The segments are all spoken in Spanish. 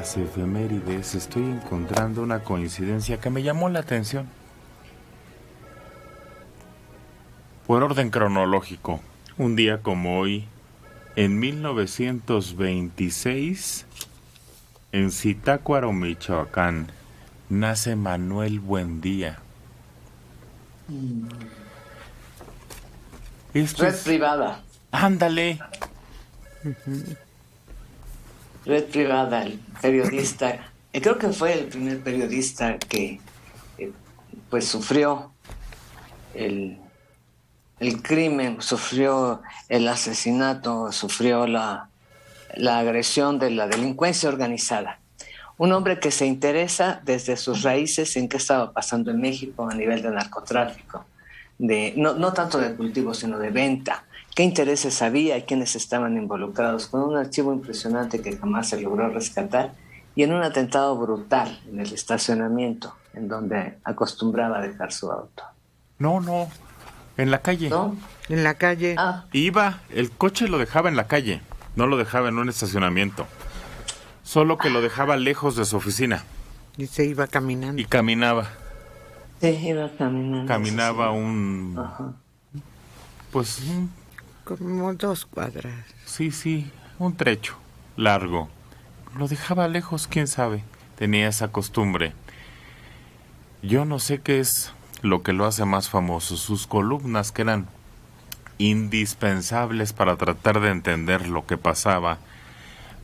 las efemérides estoy encontrando una coincidencia que me llamó la atención. Por orden cronológico, un día como hoy, en 1926, en Zitácuaro, Michoacán, nace Manuel Buendía. Red privada. Ándale. Red privada, el periodista. Creo que fue el primer periodista que pues sufrió el crimen, sufrió el asesinato, sufrió la agresión de la delincuencia organizada. Un hombre que se interesa desde sus raíces en qué estaba pasando en México a nivel de narcotráfico, no tanto de cultivo, sino de venta. ¿Qué intereses había y quiénes estaban involucrados? Con un archivo impresionante que jamás se logró rescatar y en un atentado brutal en el estacionamiento, en donde acostumbraba dejar su auto. No, en la calle. ¿No? En la calle. Iba, el coche lo dejaba en la calle, no lo dejaba en un estacionamiento. Solo que lo dejaba lejos de su oficina. Y se iba caminando. Y caminaba. Sí, iba caminando. Caminaba como 2 cuadras. Sí, un trecho largo. Lo dejaba lejos, quién sabe. Tenía esa costumbre. Yo no sé qué es lo que lo hace más famoso. Sus columnas, que eran indispensables para tratar de entender lo que pasaba.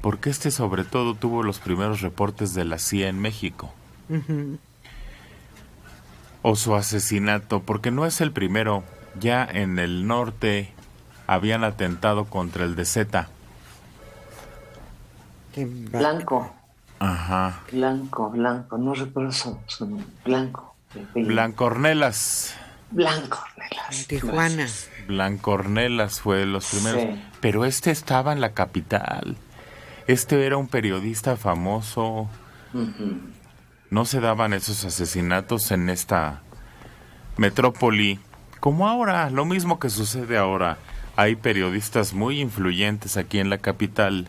Porque sobre todo tuvo los primeros reportes de la CIA en México. Uh-huh. O su asesinato, porque no es el primero. Ya en el norte habían atentado contra el de Z. Blanco. Ajá. Blanco, no recuerdo su nombre. Blancornelas. Tijuana. Blancornelas fue de los primeros. Sí. Pero estaba en la capital. Era un periodista famoso. Uh-huh. No se daban esos asesinatos en esta metrópoli como ahora, lo mismo que sucede ahora. Hay periodistas muy influyentes aquí en la capital,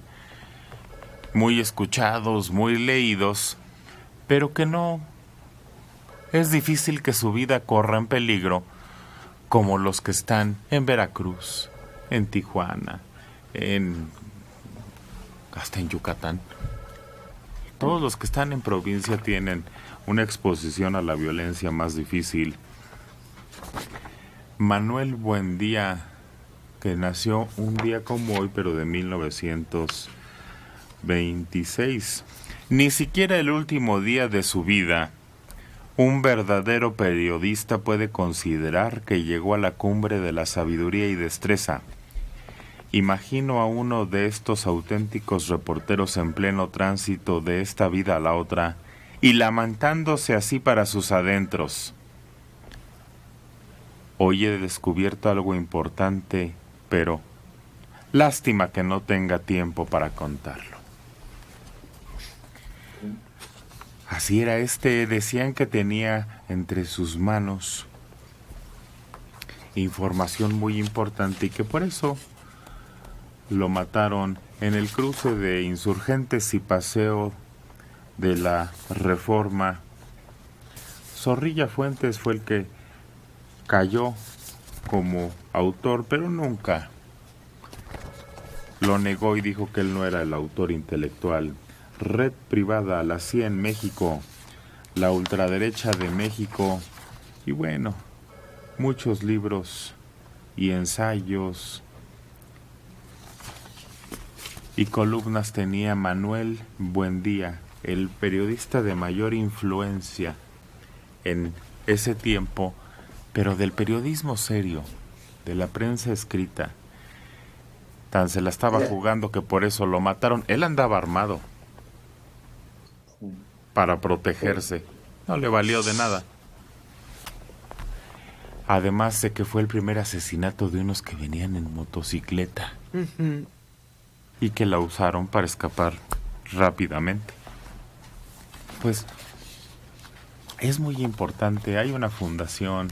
muy escuchados, muy leídos, pero que no es difícil que su vida corra en peligro como los que están en Veracruz, en Tijuana, hasta en Yucatán. Todos los que están en provincia tienen una exposición a la violencia más difícil. Manuel Buendía, que nació un día como hoy, pero de 1926. Ni siquiera el último día de su vida, un verdadero periodista puede considerar que llegó a la cumbre de la sabiduría y destreza. Imagino a uno de estos auténticos reporteros en pleno tránsito de esta vida a la otra y lamentándose así para sus adentros. Hoy he descubierto algo importante, pero lástima que no tenga tiempo para contarlo. Así era decían que tenía entre sus manos información muy importante y que por eso lo mataron en el cruce de Insurgentes y Paseo de la Reforma. Zorrilla Fuentes fue el que cayó como autor, pero nunca lo negó y dijo que él no era el autor intelectual. Red privada, la CIA en México, la ultraderecha de México y bueno, muchos libros y ensayos y columnas tenía Manuel Buendía, el periodista de mayor influencia en ese tiempo, pero del periodismo serio, de la prensa escrita. Tan se la estaba jugando que por eso lo mataron. Él andaba armado para protegerse. No le valió de nada. Además de que fue el primer asesinato de unos que venían en motocicleta. Uh-huh. Y que la usaron para escapar rápidamente. Pues es muy importante. Hay una fundación.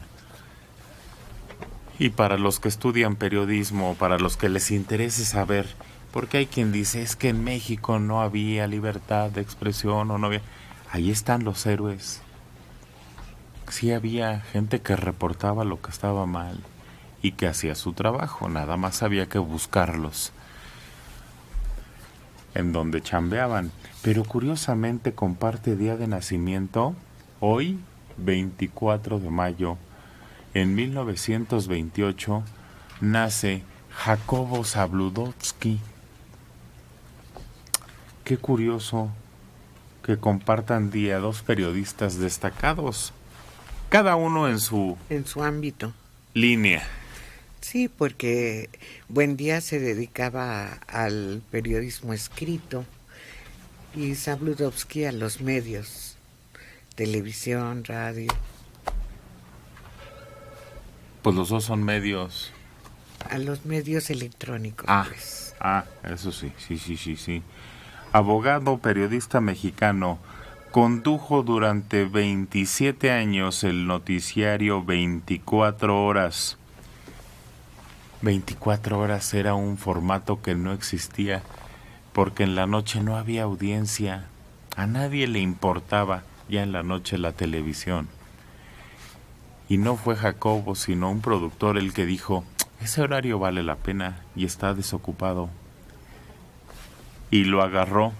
Y para los que estudian periodismo, para los que les interese saber Porque hay quien dice, es que en México no había libertad de expresión o no había... Ahí están los héroes. Sí había gente que reportaba lo que estaba mal y que hacía su trabajo, nada más había que buscarlos en donde chambeaban. Pero curiosamente comparte día de nacimiento, hoy, 24 de mayo, en 1928, nace Jacobo Zabludovsky. Qué curioso que compartan día dos periodistas destacados, cada uno en su ámbito. Línea. Sí, porque Buendía se dedicaba al periodismo escrito y Zabludovsky a los medios, televisión, radio. Pues los dos son medios. A los medios electrónicos. Pues. Eso sí. Abogado, periodista mexicano, condujo durante 27 años el noticiario 24 horas. 24 horas era un formato que no existía, porque en la noche no había audiencia. A nadie le importaba ya en la noche la televisión. Y no fue Jacobo, sino un productor el que dijo, ese horario vale la pena y está desocupado. Y lo agarró.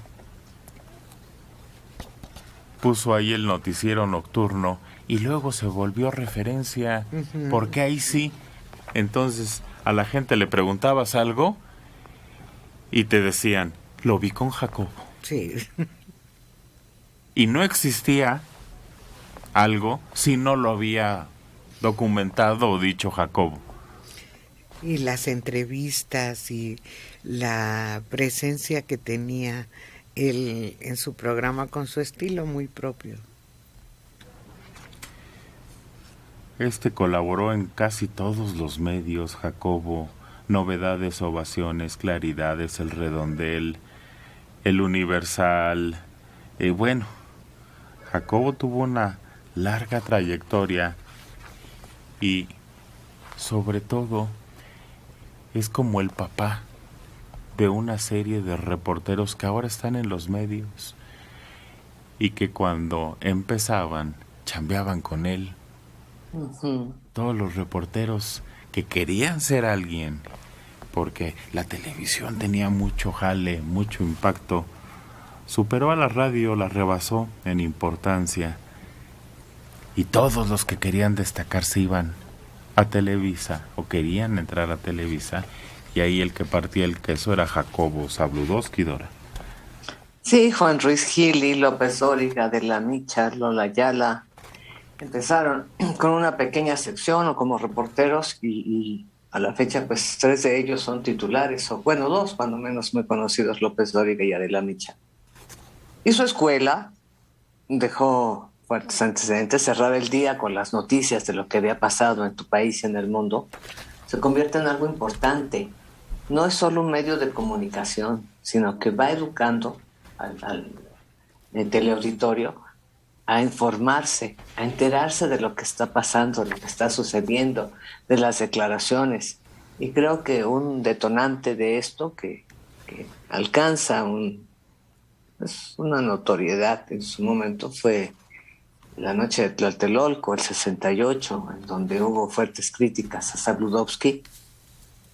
Puso ahí el noticiero nocturno y luego se volvió referencia, porque ahí sí. Entonces a la gente le preguntabas algo y te decían, lo vi con Jacobo. Sí. Y no existía algo si no lo había documentado o dicho Jacobo. Y las entrevistas y la presencia que tenía él en su programa con su estilo muy propio. Colaboró en casi todos los medios, Jacobo, Novedades, Ovaciones, Claridades, El Redondel, El Universal. Bueno, Jacobo tuvo una larga trayectoria y, sobre todo, es como el papá de una serie de reporteros que ahora están en los medios y que cuando empezaban, chambeaban con él. Todos los reporteros que querían ser alguien, porque la televisión tenía mucho jale, mucho impacto, superó a la radio, la rebasó en importancia, y todos los que querían destacar se iban a Televisa o querían entrar a Televisa, y ahí el que partía el queso era Jacobo Zabludovsky, Dora. Sí, Juan Ruiz Gili, López Dóriga, de la Micha, Lola Ayala, empezaron con una pequeña sección o como reporteros y a la fecha pues 3 de ellos son titulares, o bueno, 2 cuando menos muy conocidos, López Dóriga y Adela Micha. Hizo escuela, dejó fuertes antecedentes, cerrar el día con las noticias de lo que había pasado en tu país y en el mundo, se convierte en algo importante. No es solo un medio de comunicación, sino que va educando al teleauditorio a informarse, a enterarse de lo que está pasando, de lo que está sucediendo, de las declaraciones. Y creo que un detonante de esto que alcanza una notoriedad en su momento fue la noche de Tlatelolco, el 68, en donde hubo fuertes críticas a Zabludovsky,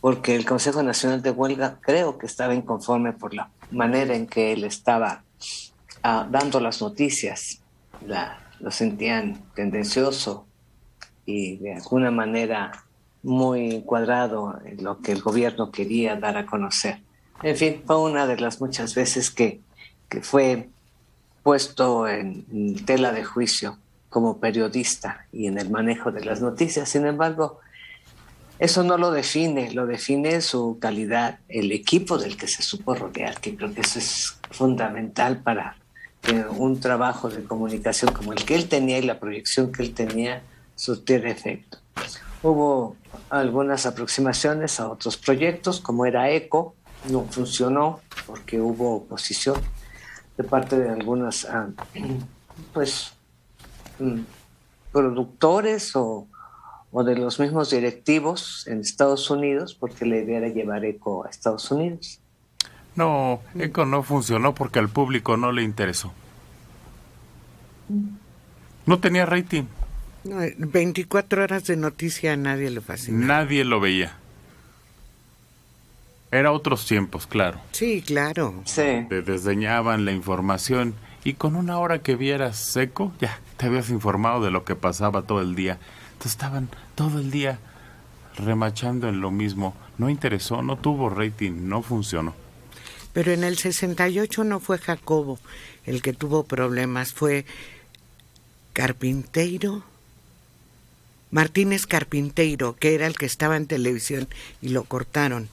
porque el Consejo Nacional de Huelga creo que estaba inconforme por la manera en que él estaba dando las noticias. Lo sentían tendencioso y de alguna manera muy cuadrado en lo que el gobierno quería dar a conocer. En fin, fue una de las muchas veces que fue puesto en tela de juicio como periodista y en el manejo de las noticias. Sin embargo, eso no lo define su calidad, el equipo del que se supo rodear, que creo que eso es fundamental para que un trabajo de comunicación como el que él tenía y la proyección que él tenía surtiera efecto. Hubo algunas aproximaciones a otros proyectos, como era ECO, no funcionó porque hubo oposición de parte de algunos productores o de los mismos directivos en Estados Unidos, porque la idea era llevar ECO a Estados Unidos. No, ECO no funcionó porque al público no le interesó. No tenía rating. No, 24 horas de noticia a nadie le fascinaba. Nadie lo veía. Era otros tiempos, claro. Sí, claro. Sí. Te desdeñaban la información y con una hora que vieras ECO, ya te habías informado de lo que pasaba todo el día. Entonces estaban todo el día remachando en lo mismo. No interesó, no tuvo rating, no funcionó. Pero en el 68 no fue Jacobo el que tuvo problemas, fue Carpinteiro, Martínez Carpinteiro, que era el que estaba en televisión y lo cortaron.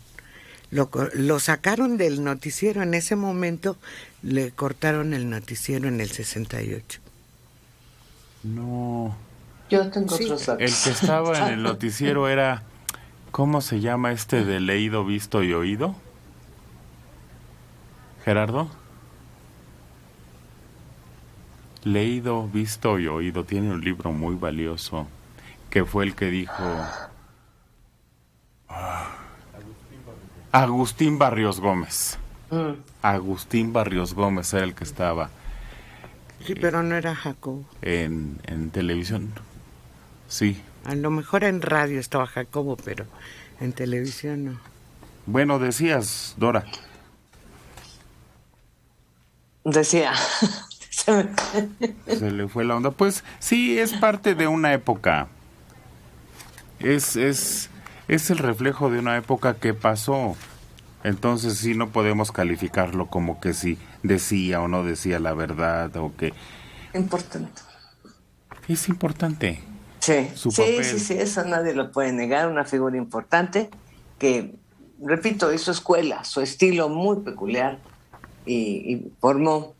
Lo sacaron del noticiero en ese momento, le cortaron el noticiero en el 68. No. Yo tengo otros datos. El que estaba en el noticiero era, ¿cómo se llama este de leído, visto y oído? ¿Gerardo? Leído, visto y oído. Tiene un libro muy valioso, que fue el que dijo... Agustín Barrios Gómez. Agustín Barrios Gómez era el que estaba... Sí, pero no era Jacobo. En televisión. Sí. A lo mejor en radio estaba Jacobo, pero en televisión no. Bueno, decías, Dora. Decía. Se le fue la onda. Pues sí, es parte de una época. Es el reflejo de una época que pasó. Entonces sí, no podemos calificarlo como que si decía o no decía la verdad o que... Importante. Es importante. Sí, Su papel. sí, eso nadie lo puede negar, una figura importante que, repito, hizo escuela, su estilo muy peculiar y formó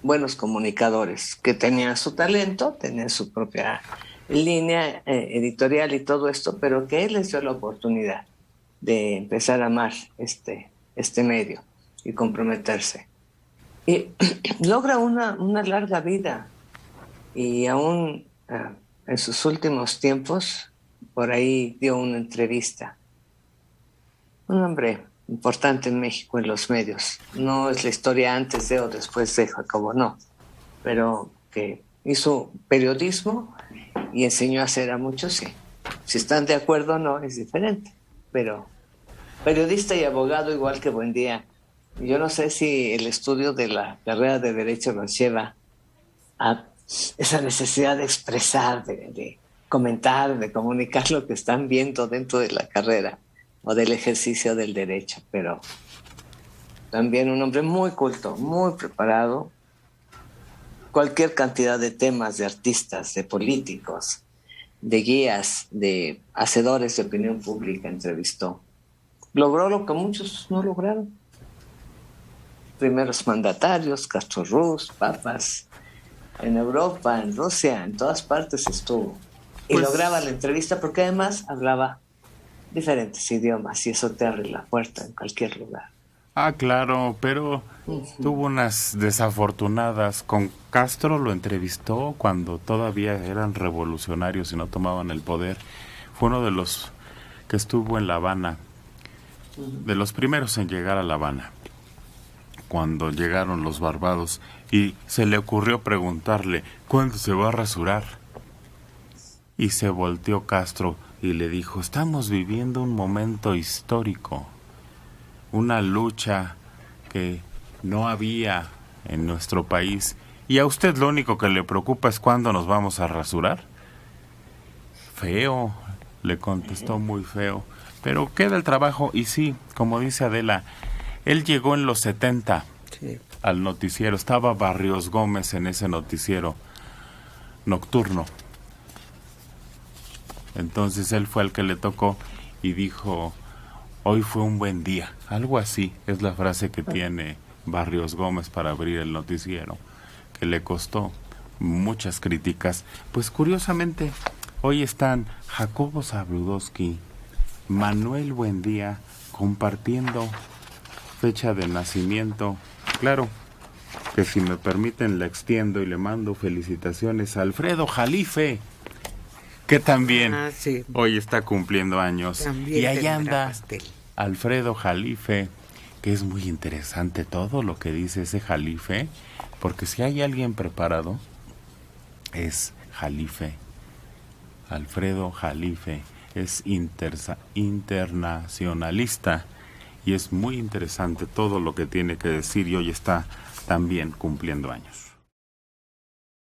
buenos comunicadores que tenían su talento, tenían su propia línea editorial y todo esto, pero que él les dio la oportunidad de empezar a amar este medio y comprometerse. Y logra una larga vida y aún en sus últimos tiempos, por ahí dio una entrevista. Un hombre importante en México en los medios. No es la historia antes de o después de Jacobo, no. Pero que hizo periodismo y enseñó a hacer a muchos, sí. Si están de acuerdo o no, es diferente. Pero periodista y abogado igual que Buendía. Yo no sé si el estudio de la carrera de Derecho nos lleva a esa necesidad de expresar, de comentar, de comunicar lo que están viendo dentro de la carrera o del ejercicio del derecho, pero también un hombre muy culto, muy preparado, cualquier cantidad de temas, de artistas, de políticos, de guías, de hacedores de opinión pública entrevistó. Logró lo que muchos no lograron. Primeros mandatarios, Castro Ruz, papas, en Europa, en Rusia, en todas partes estuvo. Y Pues, lograba la entrevista porque además hablaba diferentes idiomas y eso te abre la puerta en cualquier lugar. Ah, claro, pero tuvo unas desafortunadas. Con Castro lo entrevistó cuando todavía eran revolucionarios y no tomaban el poder. Fue uno de los que estuvo en La Habana, de los primeros en llegar a La Habana, cuando llegaron los Barbados, y se le ocurrió preguntarle, ¿cuándo se va a rasurar? Y se volteó Castro y le dijo, estamos viviendo un momento histórico, una lucha que no había en nuestro país, y a usted lo único que le preocupa es cuándo nos vamos a rasurar. Feo, le contestó, muy feo, pero queda el trabajo. Y sí, como dice Adela, él llegó en los 70 Sí. al noticiero, estaba Barrios Gómez en ese noticiero nocturno. Entonces él fue el que le tocó y dijo, hoy fue un buen día. Algo así es la frase que tiene Barrios Gómez para abrir el noticiero, que le costó muchas críticas. Pues curiosamente, hoy están Jacobo Zabludovsky, Manuel Buendía, compartiendo fecha de nacimiento. Claro, que si me permiten la extiendo y le mando felicitaciones a Alfredo Jalife, que también hoy está cumpliendo años. También y ahí tendrá anda pastel. Alfredo Jalife, que es muy interesante todo lo que dice ese Jalife, porque si hay alguien preparado, es Jalife. Alfredo Jalife es internacionalista y es muy interesante todo lo que tiene que decir y hoy está también cumpliendo años.